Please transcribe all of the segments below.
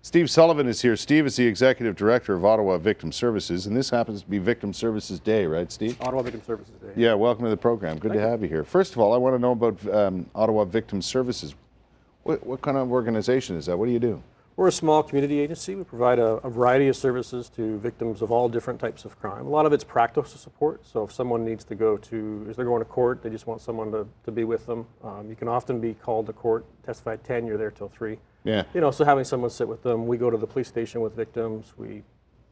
Steve Sullivan is here. Steve is the Executive Director of Ottawa Victim Services, and this happens to be Victim Services Day, right, Steve? Ottawa Victim Services Day. Yeah, welcome to the program. Good to have you here. First of all, I want to know about Ottawa Victim Services. What kind of organization is that? What do you do? We're a small community agency. We provide a variety of services to victims of all different types of crime. A lot of it's practical support. So if someone needs to go to, if they're going to court, they just want someone to be with them. You can often be called to court, testify at 10, you're there till 3. Yeah. You know, so having someone sit with them, we go to the police station with victims, we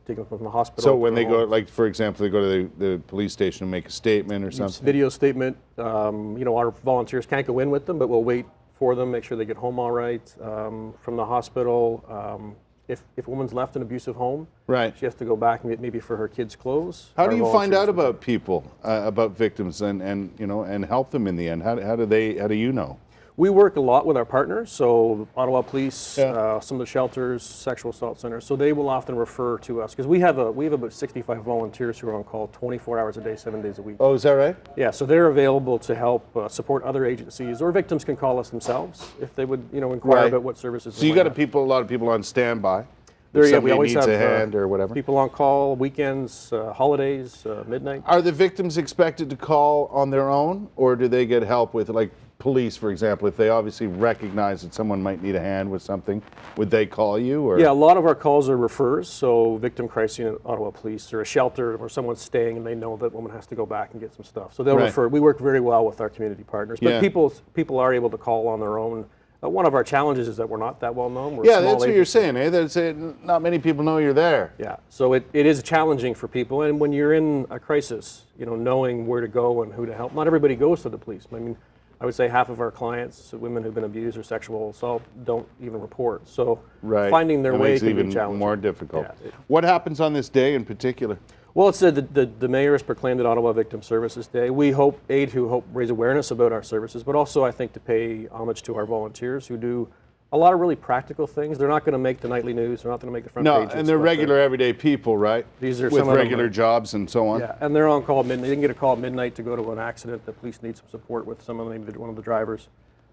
take them from the hospital. So when they go, like for example, they go to the police station and make a statement or something? Video statement. You know, our volunteers can't go in with them, but we'll wait for them, make sure they get home all right. From the hospital, if a woman's left an abusive home, right, she has to go back maybe for her kids' clothes. How do you find out about people, about victims, and you know, and help them in the end? How do you know? We work a lot with our partners, so Ottawa Police, some of the shelters, sexual assault centers. So they will often refer to us because we have about 65 volunteers who are on call 24 hours a day, 7 days a week. Oh, is that right? Yeah, so they're available to help support other agencies, or victims can call us themselves if they would, you know, inquire about what services. So you got a lot of people on standby. There, we always needs have a hand or whatever. People on call, weekends, holidays, midnight. Are the victims expected to call on their own, or do they get help with, like police, for example, if they obviously recognize that someone might need a hand with something, would they call you? Or? Yeah, a lot of our calls are refers, so victim crisis unit, Ottawa Police, or a shelter where someone's staying and they know that woman has to go back and get some stuff. So they'll refer. We work very well with our community partners, but people are able to call on their own. One of our challenges is that we're not that well known. We're that's what you're saying, eh? That's not many people know you're there. Yeah, so it is challenging for people, and when you're in a crisis, you know, knowing where to go and who to help. Not everybody goes to the police. I mean, I would say half of our clients, women who've been abused or sexual assault, don't even report. So finding their way can be challenging. More difficult. Yeah. What happens on this day in particular? Well, it's the mayor has proclaimed it Ottawa Victim Services Day. We hope raise awareness about our services, but also I think to pay homage to our volunteers who do a lot of really practical things. They're not going to make the nightly news. They're not going to make the front pages. No, and they're regular, everyday people, right? These are with regular jobs and so on. Yeah, and they're on call at midnight. They can get a call at midnight to go to an accident. The police need some support with one of the drivers.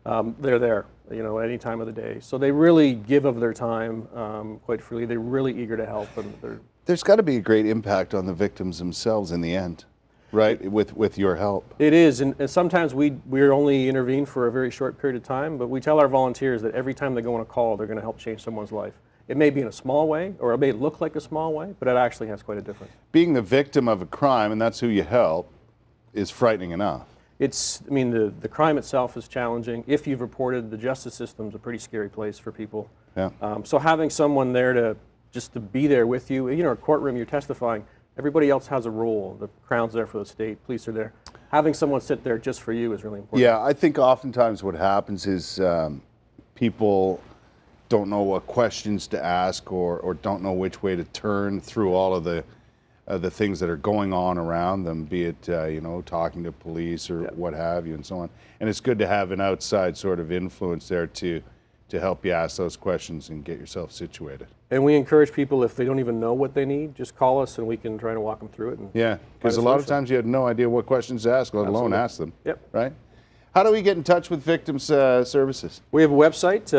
They're there, you know, any time of the day. So they really give of their time quite freely. They're really eager to help, and there's got to be a great impact on the victims themselves in the end, right? With your help. It is, and sometimes we're only intervene for a very short period of time, but we tell our volunteers that every time they go on a call, they're going to help change someone's life. It may be in a small way, or it may look like a small way, but it actually has quite a difference. Being the victim of a crime, and that's who you help, is frightening enough. I mean, the crime itself is challenging. If you've reported, the justice system's a pretty scary place for people. Yeah. So having someone there just to be there with you, you know, a courtroom, you're testifying, everybody else has a role. The Crown's there for the state, police are there. Having someone sit there just for you is really important. Yeah, I think oftentimes what happens is people don't know what questions to ask or don't know which way to turn through all of the things that are going on around them, be it you know, talking to police or what have you and so on. And it's good to have an outside sort of influence there to help you ask those questions and get yourself situated. And we encourage people, if they don't even know what they need, just call us and we can try to walk them through it. And because a lot of times you had no idea what questions to ask, let alone ask them. Yep. Right? How do we get in touch with Victims Services? We have a website,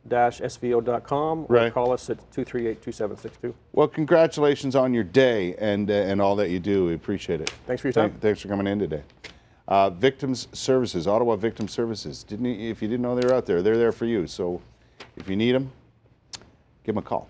ovs-svo.com, or call us at 238-2762. Well, congratulations on your day and all that you do. We appreciate it. Thanks for your time. Thanks for coming in today. Victims Services, Ottawa Victim Services. If you didn't know they were out there, they're there for you. So if you need them, give them a call.